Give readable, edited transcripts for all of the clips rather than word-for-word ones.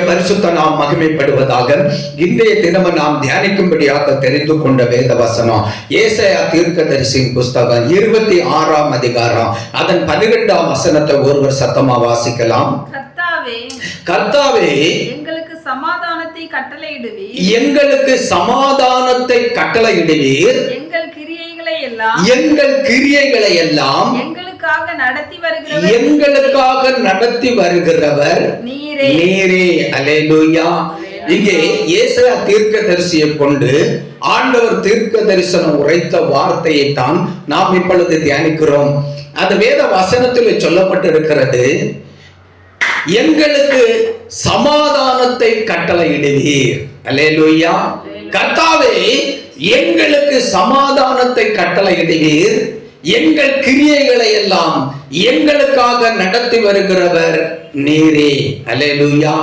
பரிசுத்த நாம் மகிமைப்படுவதாக. இன்றைய தினமும் நாம் தியானிக்கும்படியாக தெரிந்து கொண்ட வேத வசனம் ஏசாயா தீர்க்கதரிசியின் புஸ்தகம் 26ஆம் அதிகாரம் அதன் 12ஆம் வசனத்தை ஒருவர் சத்தமா வாசிக்கலாம். கர்த்தாவே, எங்களுக்கு சமாதானத்தை கட்டளையிடுவீர். எங்களுக்கு சமாதானத்தை கட்டளையிடுவீர். எங்கள் கிரியைகளை எல்லாம் எங்களுக்காக நடத்தி வருகிறவர் நீரே. அல்லேலூயா. இங்கே ஏசாயா தீர்க்கதரிசியை கொண்டு ஆண்டவர் தீர்க்க தரிசனம் உரைத்த வார்த்தையை தான் நாம் இப்பொழுது தியானிக்கிறோம். அது வேத வசனத்தில் சொல்லப்பட்டிருக்கிறது, எங்களுக்கு சமாதானத்தை கட்டளையிடுவீர். அல்லேலூயா. கர்த்தாவே, எங்களுக்கு சமாதானத்தை கட்டளையிடுவீர். எங்கள் கிரியைகளை எல்லாம் எங்களுக்காக நடத்தி வருகிறவர் நீரே. அல்லேலூயா.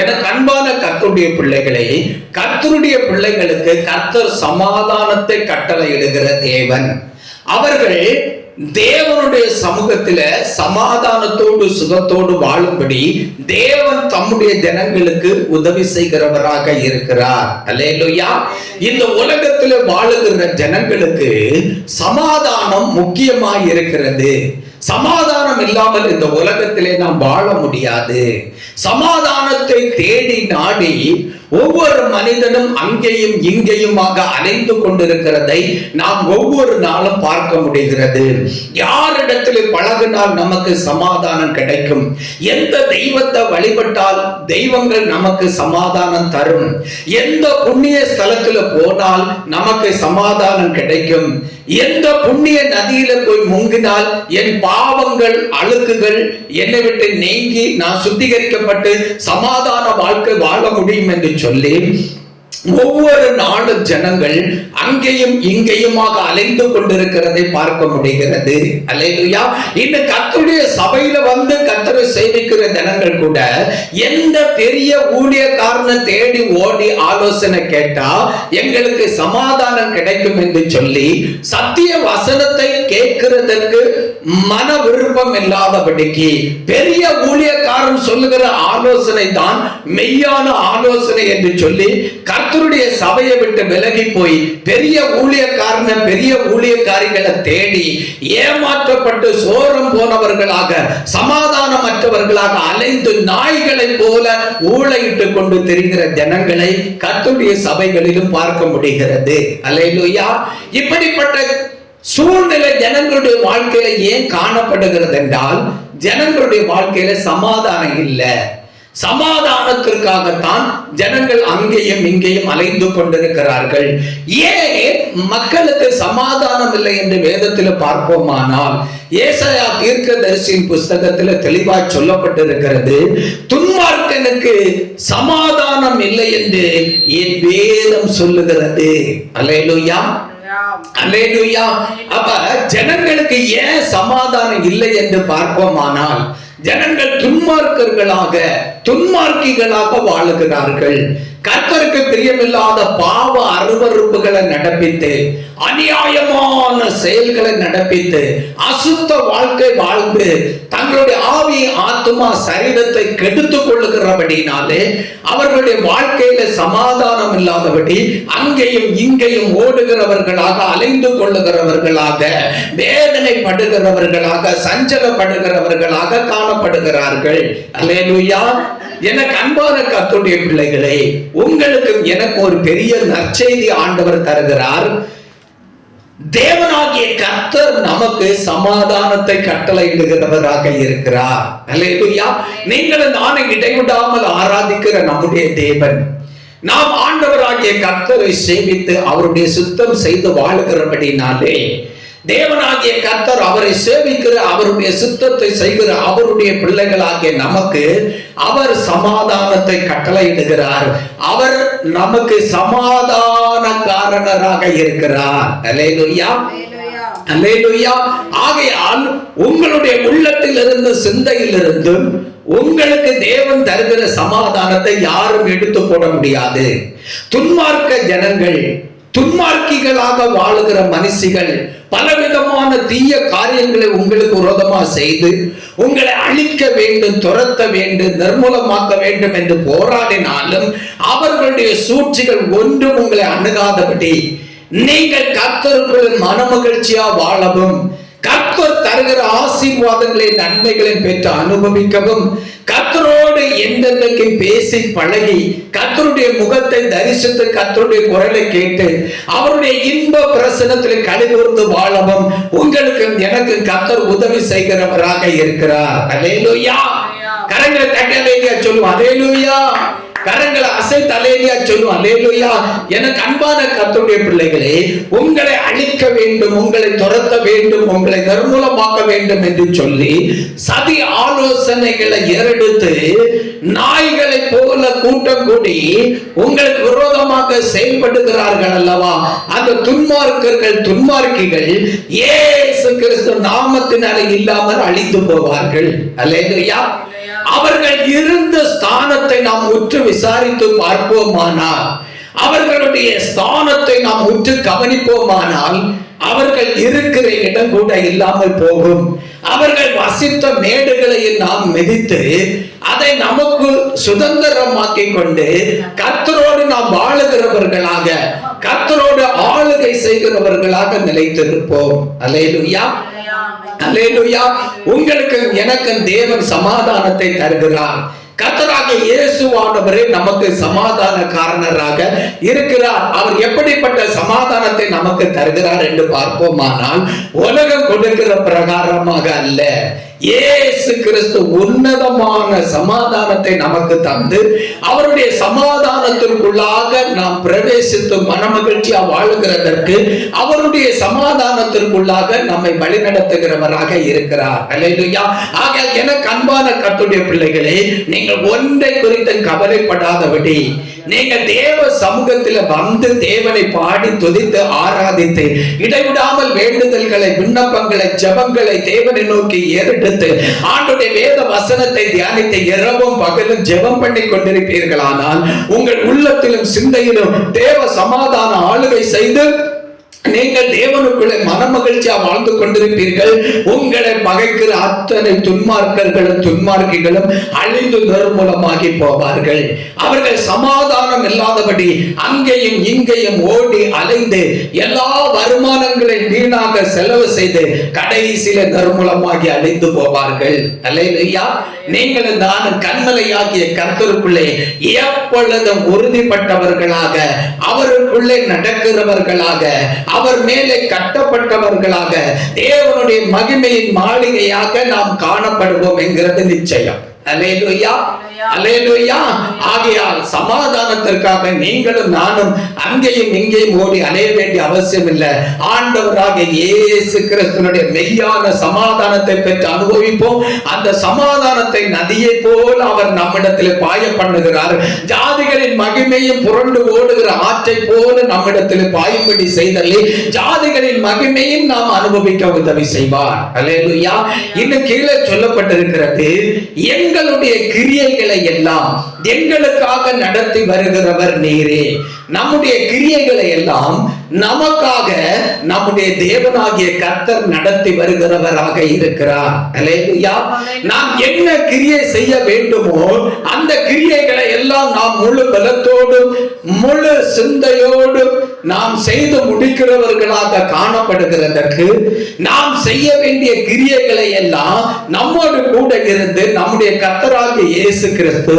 எனக்கு அன்பான கர்த்தருடைய பிள்ளைகளே, கர்த்தருடைய பிள்ளைகளுக்கு கர்த்தர் சமாதானத்தை கட்டளையிடுகிற தேவன். அவர்கள் தேவனுடைய சமூகத்தில சமாதானத்தோடு சுகத்தோடு வாழும்படி தேவன் தம்முடைய ஜனங்களுக்கு உதவி செய்கிறவராக இருக்கிறார். அல்லேலூயா. இந்த உலகத்தில் வாழுகிற ஜனங்களுக்கு சமாதானம் முக்கியமாய் இருக்கிறது. சமாதானம் இல்லாமல் இந்த உலகத்திலே நாம் வாழ முடியாது. சமாதானத்தை தேடி நாடி ஒவ்வொரு மனிதனும் அங்கேயும் இங்கேயுமாக அலைந்து கொண்டிருக்கிறதை நாம் ஒவ்வொரு நாளும் பார்க்க முடிகிறது. யாரிடத்தில் பழகினால் நமக்கு சமாதானம் கிடைக்கும்? எந்த தெய்வத்தை வழிபட்டால் தெய்வங்கள் நமக்கு சமாதானம் தரும்? எந்த புண்ணிய ஸ்தலத்தில் போனால் நமக்கு சமாதானம் கிடைக்கும்? எந்த புண்ணிய நதியில போய் முங்கினால் என் பாவங்கள் அழுக்குகள் என்னை விட்டு நீங்கி நான் சுத்திகரிக்கப்பட்டு சமாதான வாழ்க்கை வாழ முடியும் என்று சொல்லி ஒவ்வொரு நாடு ஜனங்கள் அங்கேயும் இங்கேயுமாக அலைந்து கொண்டிருக்கிறதை பார்க்க முடிகிறது. அல்லேலூயா. இந்த கர்த்தருடைய சபையில வந்து கர்த்தரை சேவிக்கிற ஜனங்கள் கூட எந்த பெரிய ஊழியக்காரனை தேடி ஓடி ஆலோசனை கேட்டா எங்களுக்கு சமாதானம் கிடைக்கும் என்று சொல்லி சத்திய வசனத்தை கேட்கிறதற்கு மன விருப்பம் இல்லாதபடிக்கு பெரிய ஊழியக்காரன் சொல்லுகிற ஆலோசனை தான் மெய்யான ஆலோசனை என்று சொல்லி கர்த்தருடைய சபையை விட்டு விலகி போய் பெரிய ஊழியக்காரனை பெரிய ஊழியக்காரிகளை தேடி ஏமாற்றப்பட்டு சோரம் போனவர்களாக சமாதானமற்றவர்களாக அலைந்து நாய்களை போல ஊழையிட்டு கொண்டு தெரிகிற ஜனங்களை கர்த்தருடைய சபைகளிலும் பார்க்க முடிகிறது. அல்லேலூயா. இப்படிப்பட்ட சூழ்நிலை ஜனங்களுடைய வாழ்க்கையில ஏன் காணப்படுகிறது என்றால் ஜனங்களுடைய வாழ்க்கையில சமாதானம் இல்லை. சமாதானத்திற்காகத்தான் ஜனங்கள் அங்கேயும் இங்கேயும் அலைந்து கொண்டிருக்கிறார்கள். ஏன் மக்களுக்கு சமாதானம் இல்லை என்று வேதத்தில் பார்ப்போமானால் ஏசாயா தீர்க்கதரிசியின் புஸ்தகத்தில் தெளிவாய் சொல்லப்பட்டிருக்கிறது, துன்மார்க்கனுக்கு சமாதானம் இல்லை என்று என் வேதம் சொல்லுகிறது. அல்லேலூயா. அல்லேலூயா. அப்ப ஜனங்களுக்கு ஏன் சமாதானம் இல்லை என்று பார்ப்போமானால் ஜனங்கள் துன்மார்க்கிகளாக வாழுகிறார்கள். கர்த்தருக்கு பிரியமில்லாத பாவ அருவருப்புகளை நடப்பித்து அநியாயமான செயல்களை நடப்பித்து அசுத்த வாழ்க்கை வாழ்ந்து தங்களுடைய ஆவி ஆத்துமா சரீரத்தை கெடுத்துக் கொள்ளுகிறபடினாலே அவர்களுடைய வாழ்க்கையில சமாதானம் இல்லாதபடி அங்கேயும் இங்கேயும் ஓடுகிறவர்களாக அலைந்து கொள்ளுகிறவர்களாக வேதனைப்படுகிறவர்களாக சஞ்சலப்படுகிறவர்களாக காணப்படுகிறார்கள். அல்லேலூயா. எனக்கு அன்பான கர்த்தருடைய பிள்ளைகளே, உங்களுக்கும் எனக்கு ஒரு பெரிய நற்செய்தி ஆண்டவர் தருகிறார். தேவனாகிய கர்த்தர் நமக்கு சமாதானத்தை கட்டளையிடுகிறவராக இருக்கிறார். அல்லேலூயா. நீங்களும் நானும் இடைவிடாமல் ஆராதிக்கிற நம்முடைய தேவன், நாம் ஆண்டவராகிய கர்த்தரை சேவித்து அவருடைய சுத்தம் செய்து வாழுகிறபடினாலே தேவனாகிய கர்த்தர் அவரை சேவிக்கிற அவருடைய சுத்தத்தை செய்கிற அவருடைய பிள்ளைகளாகிய நமக்கு அவர் சமாதானத்தை கட்டளையிடுகிறார். அவர் நமக்கு சமாதானக்காரராக இருக்கிறார். அல்லேலூயா. அல்லேலூயா. ஆகையால் உங்களுடைய உள்ளத்திலிருந்து சிந்தையிலிருந்து உங்களுக்கு தேவன் தருகிற சமாதானத்தை யாரும் எடுத்து போட முடியாது. துன்மார்க்க ஜனங்கள் துன்மார்க்கிகளாக வாழுகிற மனுஷிகள் பலவிதமான தீய காரியங்களை உங்களுக்கு விரோதமாக செய்து உங்களை அழிக்க வேண்டும், துரத்த வேண்டும், நிர்மூலமாக்க வேண்டும் என்று போராடினாலும் அவர்களுடைய சூழ்ச்சிகள் ஒன்றும் உங்களை அணுகாதபடி நீங்கள் கர்த்தருக்குள் மனமகிழ்ச்சியா வாழவும், கர்த்தர் தருகிற ஆசீர்வாதங்களை நன்மைகளை பெற்று அனுபவிக்கவும், கர்த்தரோடு எந்தெந்தைக்கு பேசி பழகி கர்த்தருடைய முகத்தை தரிசித்து கர்த்தருடைய குரலை கேட்டு அவருடைய இன்ப பிரசனத்தில் களிகூர்ந்து வாழவும் உங்களுக்கு எனக்கு கர்த்தர் உதவி செய்கிறவராக இருக்கிறார். அல்லேலூயா. கரங்களை தட்டி அல்லேலூயா சொல்லுவோம். அல்லேலூயா. கரங்களை அசைத்து அல்லேலூயா சொல்லுவோம். அல்லேலூயா. எனக்கு அன்பான கர்த்தருடைய பிள்ளைகளே, உங்களை அழிக்க வேண்டும், உங்களை துரத்த வேண்டும், உங்களை நிர்மூலமாக்க வேண்டும் என்று சொல்லி சதி ஆலோசனைகளை ஏறெடுத்து நாய்களை போல கூட்டம் கூடி உங்களுக்கு விரோதமாக செயல்படுகிறார்கள் அல்லவா? அந்த துன்மார்க்கர்கள், துன்மார்க்கிகள் இயேசு கிறிஸ்து நாமத்தினாலே இல்லாமல் அழிந்து போவார்கள். அல்லேலூயா. அவர்கள் இருந்த ஸ்தானத்தை நாம் உற்று விசாரித்து பார்ப்போமானால், அவர்களுடைய ஸ்தானத்தை நாம் உற்று கவனிப்போமானால், அவர்கள் இருக்கிற இடம் கூட இல்லாமல் போகும். அவர்கள் வசித்த மேடுகளை நாம் மிதித்து அதை நமக்கு சுதந்திரமாக்கி கொண்டு கர்த்தரோடு நாம் வாழுகிறவர்களாக, கர்த்தரோடு ஆளுகை செய்கிறவர்களாக நிலைத்திருப்போம். அல்லேலூயா. அல்லேலூயா. உங்களுக்கு எனக்கு தேவன் சமாதானத்தை தருகிறார். கர்த்தராகிய இயேசுவானவரே நமக்கு சமாதான காரணராக இருக்கிறார். அவர் எப்படிப்பட்ட சமாதானத்தை நமக்கு தருகிறார் என்று பார்ப்போமானால், உலகம் கொடுக்கிற பிரகாரமாக அல்ல, இயேசு கிறிஸ்து உன்னதமான சமாதானத்தை நமக்கு தந்து அவருடைய சமாதானத்திற்குள்ளாக நாம் பிரவேசித்து மனமகிழ்ச்சியா வாழுகிறதற்கு அவருடைய சமாதானத்திற்குள்ளாக நம்மை வழிநடத்துகிறவராக இருக்கிறார். அல்லேலூயா. ஆக எனக்கு அன்பான கர்த்தருடைய பிள்ளைகளே, நீங்கள் ஒன்றை குறித்து கவலைப்படாதபடி நீங்கள் தேவ சமூகத்தில் வந்து தேவனை பாடி துதித்து ஆராதித்து இடைவிடாமல் வேண்டுதல்களை, விண்ணப்பங்களை, ஜெபங்களை தேவனை நோக்கி ஏறெடுத்து ஆண்டவருடைய வேத வசனத்தை தியானித்து இரவும் பகலும் ஜெபம் பண்ணி கொண்டிருப்பீர்களானால் உங்கள் உள்ளத்திலும் சிந்தையிலும் தேவ சமாதான ஆளுகை செய்து நீங்கள் தேவனுக்குள்ளே மனமகிழ்ச்சியா வாழ்ந்து கொண்டிருப்பீர்கள். உங்களை பகைக்கிற அத்தனை துன்மார்க்கர்களும் துன்மார்க்கிகளும் அழிந்து நிர்மூலமாகி போவார்கள். அவர்கள் சமாதானம் இல்லாதபடி அங்கேயும் இங்கேயும் ஓடி அலைந்து எல்லா வருமானங்களையும் வீணாக செலவு செய்து கடைசியில நிர்மூலமாகி அழிந்து போவார்கள். அல்லேலூயா. நீங்களும் நானும் கண்மலையாகிய கர்த்தருக்குள்ளே எப்பொழுதும் உறுதிப்பட்டவர்களாக, அவருக்குள்ளே நடக்கிறவர்களாக, அவர் மேலே கட்டப்பட்டவர்களாக, தேவனுடைய மகிமையின் மாளிகையாக நாம் காணப்படுவோம் என்கிறது நிச்சயம். அல்லேலூயா. அல்லேலூயா. ஆகையால் சமாதானத்திற்காக நீங்களும் நானும் அங்கேயும் இங்கேயும் ஓடி அலைய வேண்டிய அவசியம் இல்லை. ஆண்டவராகிய இயேசு கிறிஸ்துவினுடைய மெய்யான சமாதானத்தை பெற்று அனுபவிப்போம். அந்த சமாதானத்தை நதியை போல அவர் நம்மிடத்தில் பாய பண்ணுகிறார். ஜாதிகளின் மகிமையும் புரண்டு ஓடுகிற ஆற்றை போல நம்மிடத்தில் பாயும்படி செய்தலே ஜாதிகளின் மகிமையும் நாம் அனுபவிக்க உதவி செய்வார். அல்லேலூயா. இன்னும் கீழே சொல்லப்பட்டிருக்கிறது, எங்களுடைய கிரியைகள் எல்லாம் எங்களுக்காக நடத்தி வருகிறவர் நீரே. நம்முடைய கிரியைகளை எல்லாம் நமக்காக நம்முடைய தேவனாகிய கர்த்தர் நடத்தி வருகிறவராக இருக்கிறார். அல்லேலூயா. நாம் என்ன கிரியை செய்ய வேண்டுமோ அந்த கிரியைகளை எல்லாம் நாம் முழு பலத்தோடும் முழு சிந்தையோடும் நாம் செய்து முடிக்கிறவர்களாக காணப்படுகிறதற்கு நாம் செய்ய வேண்டிய கிரியைகளை எல்லாம் நம்மோடு கூட இருந்து நம்முடைய கர்த்தராகிய இயேசு கிறிஸ்து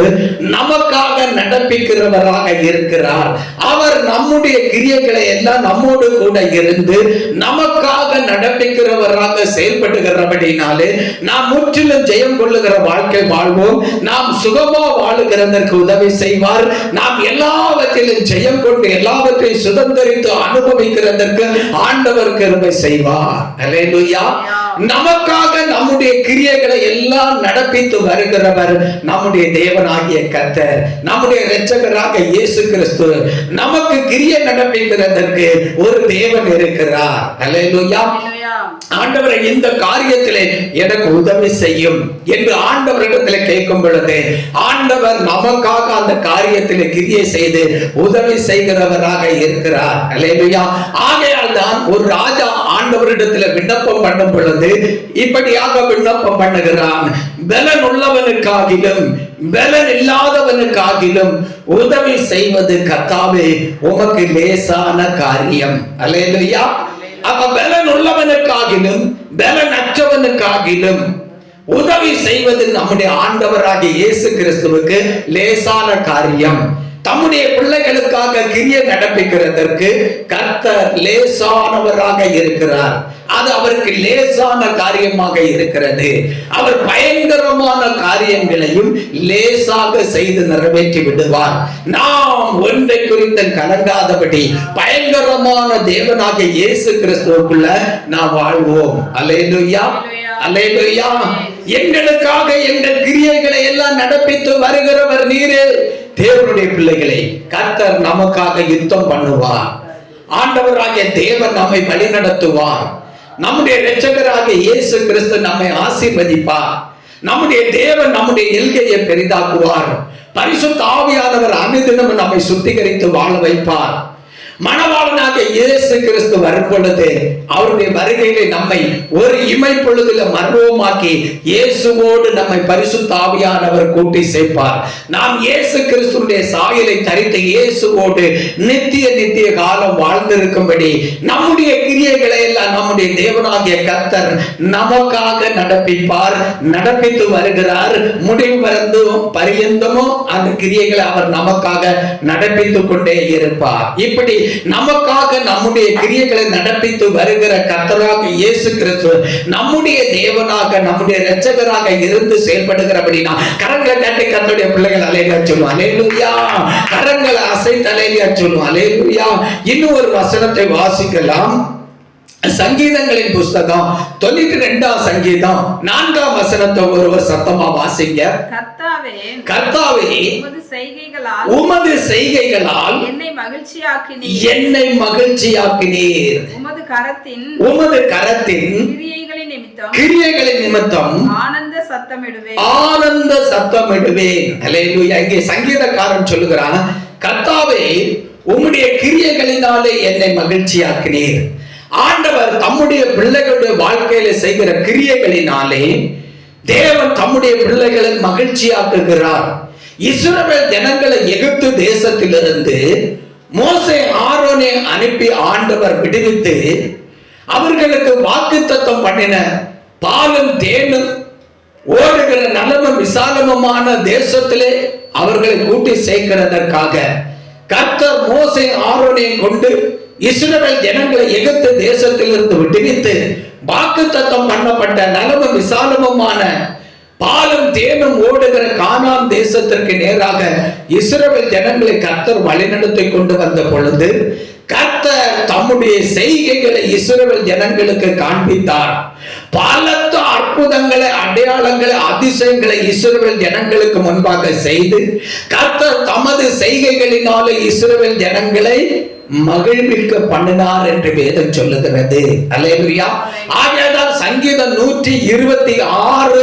நமக்காக நடப்பிக்கிறவராக இருக்கிறார். அவர் நம்முடைய கிரியைகளை எல்லாம் நம்மோடு கூட இருந்து நமக்காக நடப்பிக்கிறவராக செயல்படுகிறபடினாலே நாம் முற்றிலும் ஜெயம் கொள்ளுகிற வாழ்க்கை வாழ்வோம். நாம் சுகமா வாழுகிறதற்கு உதவி செய்வார். நாம் எல்லாவற்றிலும் ஜெயம் கொண்டு எல்லாவற்றையும் சுதந்திரித்து அனுபவிக்கிறதற்கு ஆண்டவர் கிருபை செய்வார். அல்லேலூயா. நமக்காக நம்முடைய கிரியைகளை எல்லாம் நடப்பித்து வருகிறவர் நம்முடைய தேவனாகிய கர்த்தர், நம்முடைய இரட்சகராக இயேசு கிறிஸ்து. நமக்கு கிரியை நடப்பிக்கிறதற்கு ஒரு தேவன் இருக்கிறார். அல்லேலூயா. ஆண்டவரை இந்த காரியத்திலே எனக்கு உதவி செய்யும் என்று ஆண்டவரிடத்தில் கேட்கும் பொழுது ஆண்டவர் நமக்காக அந்த காரியத்திலே கிரியை செய்து உதவி செய்கிறவராக இருக்கிறார். அல்லேலூயா. ஆகையால் தான் ஒரு ராஜா ஆண்டவரிடத்தில் விண்ணப்பம் பண்ணும் பொழுது இப்படியாக விண்ணப்பம் பண்ணுகிறான், பலன் உள்ளவனுக்காகிலும் பலன் இல்லாதவனுக்காகிலும் உதவி செய்வது கர்த்தாவே உமக்கு லேசான காரியம். அல்லேலூயா. அப்ப பலன் உள்ளவனுக்காகிலும் பலன் அற்றவனுக்காகிலும் உதவி செய்வது நம்முடைய ஆண்டவராகிய இயேசு கிறிஸ்துவுக்கு லேசான காரியம். தம்முடைய பிள்ளைகளுக்காக கிரியை நடப்பிக்கிறதற்கு கர்த்தர் லேசானவராக இருக்கிறார். அது அவருக்கு லேசான காரியமாக இருக்கிறது. அவர் பயங்கரமான காரியங்களையும் லேசாக செய்து நிறைவேற்றி விடுவார். நாம் ஒன்றை குறித்து கலங்காதபடி பயங்கரமான தேவனாகிய இயேசு கிறிஸ்துவுக்குள்ள நாம் வாழ்வோம். அல்லேலூயா, அல்லேலூயா. எங்களுக்காக எங்கள் கிரியைகளை எல்லாம் நடப்பித்து வருகிறவர் நீரே. தேவனுடைய பிள்ளைகளை கர்த்தர் நமக்காக யுத்தம் பண்ணுவார். ஆண்டவராகிய தேவன் நம்மை வழி நடத்துவார். நம்முடைய இரட்சகராகிய இயேசு கிறிஸ்து நம்மை ஆசீர்வதிப்பார். நம்முடைய தேவன் நம்முடைய எல்கையை பெரிதாக்குவார். பரிசுத்த ஆவியானவர் அனுதினம் நம்மை சுத்திகரித்து வாழ வைப்பார். மணவாளனாகிய இயேசு கிறிஸ்து வரும் பொழுது அவருடைய வருகையிலே நம்மை ஒரு இமை பொழுதுல மர்வமாக்கி இயேசுவோடு நம்மை பரிசுத்த ஆவியானவர் கூட்டி சேர்ப்பார். நாம் இயேசு கிறிஸ்துடைய சாயலை தரித்த இயேசுவோடு நித்திய நித்திய காலம் வாழ்ந்திருக்கும்படி நம்முடைய கிரியைகளை எல்லாம் நம்முடைய தேவனாகிய கர்த்தர் நமக்காக நடப்பிப்பார், நடப்பித்து வருகிறார். முடிவு பரியந்தமோ அந்த கிரியைகளை அவர் நமக்காக நடப்பித்துக் கொண்டே இருப்பார். இப்படி நமக்காக நம்முடைய கிரியைகளை நடப்பித்து வருகிற கர்த்தராக இயேசு கிறிஸ்து நம்முடைய தேவனாக நம்முடைய இரட்சகராக இருந்து செயல்படுகிறபடினா கரங்களை தட்டி கர்த்தருடைய பிள்ளைகள் அல்லேலூயா சொல்லுவோம். அல்லேலூயா. கரங்களை அசைத்து அல்லேலூயா சொல்லுவோம். அல்லேலூயா. இன்னும் ஒரு வசனத்தை வாசிக்கலாம். சங்கீதங்களின் புஸ்தகம் 92ஆம் சங்கீதம் 4ஆம் வசனத்தை ஒருவர் சத்தமா வாசிங்க. கர்த்தாவே உமது செய்கைகளால் என்னை மகிழ்ச்சியாக்கினீர். உமது கரத்தின் கிரியைகளின் நிமித்தம் ஆனந்த சத்தமிடுவேன். அல்லேலூயா. இங்கே சங்கீதக்காரன் சொல்லுகிறான், கர்த்தாவே உம்முடைய கிரியைகளினாலே என்னை மகிழ்ச்சியாக்கினீர். ஆண்டவர் தம்முடைய பிள்ளைகளுடைய வாழ்க்கையில செய்கிற கிரியைகளினாலே தேவன் தம்முடைய பிள்ளைகளை மகிழ்ச்சியாக்குகிறார். இஸ்ரவேல் ஜனங்களை எகிப்து தேசத்திலிருந்து மோசே ஆரோனை அனுப்பி ஆண்டவர் விடுவித்து அவர்களுக்கு வாக்குத்தத்தம் பண்ணின பாலும் தேனும் ஓடுகிற நலமும் விசாலமுமான தேசத்திலே அவர்களை கூட்டி சேர்க்கிறதற்காக கர்த்தர் மோசே ஆரோனை கொண்டு இஸ்ரவேல் ஜனங்களை எகிப்து தேசத்திலிருந்து விடுவித்து வாக்குத்தத்தம் பண்ணப்பட்ட நலமும் விசாலமுமான பாலும் தேனும் ஓடுகிற கானான் தேசத்திற்கு நேராக இஸ்ரவேல் ஜனங்களை கர்த்தர் வழிநடத்தி கொண்டு வந்த பொழுது கர்த்தர் தம்முடைய செய்கைகளை இஸ்ரவேல் ஜனங்களுக்கு காண்பித்தார். பலத்த அற்புதங்களை, அடையாளங்களை, அதிசயங்களை இஸ்ரவேல் ஜனங்களுக்கு முன்பாக செய்து கர்த்தர் தமது செய்கைகளினாலே இஸ்ரவேல் ஜனங்களை மகிழ்விக்க பண்ணினார் என்று வேதம் சொல்லுகிறது. அல்லேலூயா. ஆகையால் சங்கீதம் 126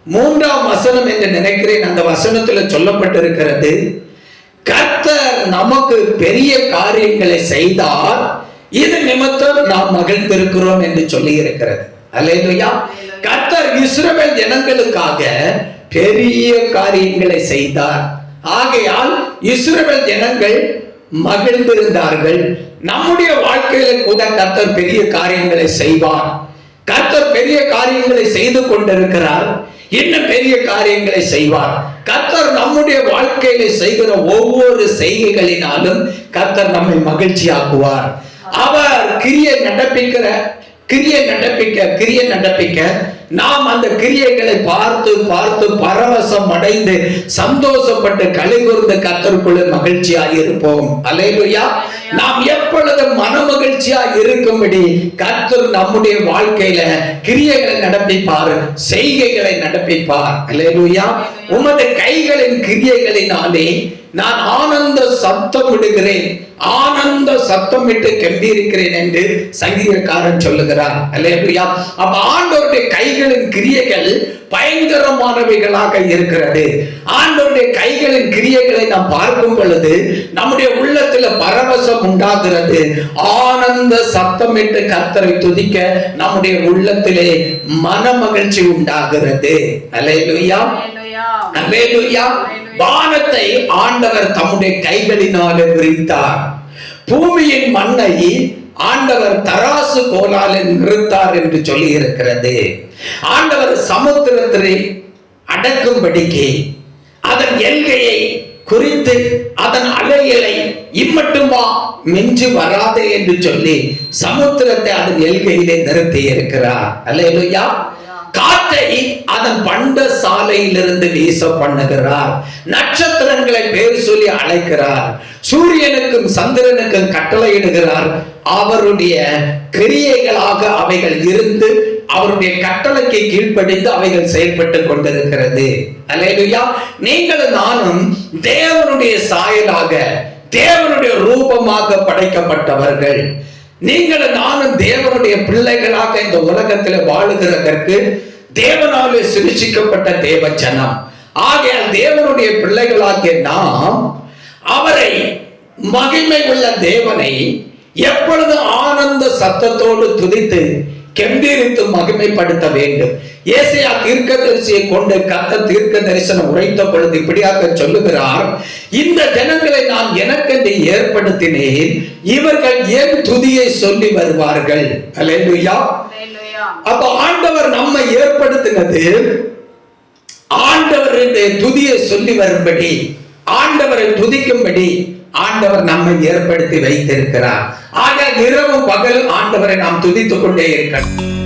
3ஆம் வசனம் என்று நினைக்கிறேன், அந்த வசனத்தில் சொல்லப்பட்டிருக்கிறது, கர்த்தர் நமக்கு பெரிய காரியங்களை செய்தார், இது நிமித்தம் நாம் மகிழ்ந்திருக்கிறோம் என்று சொல்லி இருக்கிறது. அல்லேலூயா. கர்த்தர் இஸ்ரவேல் ஜனங்களுக்காக பெரிய காரியங்களை செய்தார். ஆகையால் இஸ்ரவேல் ஜனங்கள் மகிழ்ந்திருந்தார்கள். நம்முடைய வாழ்க்கையில கூட கர்த்தர் பெரிய காரியங்களை செய்வார். கர்த்தர் பெரிய காரியங்களை செய்து கொண்டிருக்கிறார். இன்னும் பெரிய காரியங்களை செய்வார். கர்த்தர் நம்முடைய வாழ்க்கையில செய்கிற ஒவ்வொரு செய்கைகளினாலும் கர்த்தர் நம்மை மகிழ்ச்சியாக்குவார். அவர் கிரியை நடப்பிக்க நாம் அந்த கிரியைகளை பார்த்து பார்த்து பரவசம் அடைந்து சந்தோஷப்பட்டு களிகூர்ந்து கர்த்தருக்குள்ள மகிழ்ச்சியாக இருப்போம். அல்லேலூயா. நாம் எப்பொழுதும் மன மகிழ்ச்சியாக இருக்கும்படி கர்த்தர் நம்முடைய வாழ்க்கையில கிரியைகளை நடப்பிப்பார், செய்கைகளை நடப்பிப்பார். அல்லேலூயா. உமது கைகளின் கிரியைகளினாலே நான் ஆனந்த சத்தம் விடுகிறேன், ஆனந்த சத்தமிட்டு கெம்பீரிக்கிறேன் என்று சங்கீதக்காரன் சொல்லுகிறார். அல்லேலூயா. அப்ப ஆண்டவருடைய கைகளின் கிரியைகள் பயங்கரமானவைகளாக இருக்கிறது. ஆண்டவருடைய கைகளின் கிரியைகளை நாம் பார்க்கும் பொழுது நம்முடைய உள்ளத்துல பரவசம் உண்டாகிறது. ஆனந்த சத்தமிட்டு கர்த்தரை துதிக்க நம்முடைய உள்ளத்திலே மன மகிழ்ச்சி உண்டாகிறது. அல்லேலூயா, அல்லேலூயா. வானத்தை ஆண்டவர் தம்முடைய கைகளினாலே விரித்தார். பூமியின் மண்ணை ஆண்டவர் தராசு கோலால் நிறுத்தார் என்று சொல்லி இருக்கிறது. ஆண்டவர் சமுத்திரத்தை அடக்கும்படிக்கு அதன் எல்கையை குறித்து அதன் அலைகளை இம்மட்டுமா மிஞ்சி வராதே என்று சொல்லி சமுத்திரத்தை அதன் எல்கையிலே நிறுத்தி இருக்கிறார். அல்லேலூயா. காற்றை அதன் பண்ட சாலையிலிருந்து வீச பண்ணுகிறார். நட்சத்திரங்களை பேர் சொல்லி அழைக்கிறார். சூரியனுக்கும் சந்திரனுக்கும் கட்டளையிடுகிறார். அவருடைய கிரியைகளாக அவைகள் இருந்து அவருடைய கட்டளைக்கு கீழ்ப்படிந்து அவைகள் செயல்பட்டு கொண்டிருக்கிறது. அல்லேலூயா. நீங்களும் நானும் தேவனுடைய சாயலாக, தேவனுடைய ரூபமாக படைக்கப்பட்டவர்கள். நீங்களும் நானும் தேவனுடைய பிள்ளைகளாக இந்த உலகத்தில் வாழுகிறதற்கு தேவனாலே சிருஷ்டிக்கப்பட்ட தேவ ஜனம். ஆகையால் தேவனுடைய பிள்ளைகளாகிய நாம் அவரை, மகிமை உள்ள தேவனை எப்பொழுது ஆனந்த சத்தத்தோடு துதித்து கெம்பீரித்து மகிமைப்படுத்த வேண்டும். ஏசாயா தீர்க்கதரிசியை கொண்டு கர்த்தர் தீர்க்க தரிசனம் உரைத்த பொழுது இப்படியாக சொல்லுகிறார், இந்த ஜனங்களை நான் எனக்கென்று ஏற்படுத்தினேன், இவர்கள் என் துதியை சொல்லி வருவார்கள். அல்லேலூயா. அப்ப ஆண்டவர் நம்மை ஏற்படுத்தினது ஆண்டவருடைய துதியை சொல்லி வரும்படி, ஆண்டவரை துதிக்கும்படி ஆண்டவர் நம்மை ஏற்படுத்தி வைத்திருக்கிறார். ஆக இரவும் பகல் ஆண்டவரை நாம் துதித்துக் கொண்டே இருக்கணும்.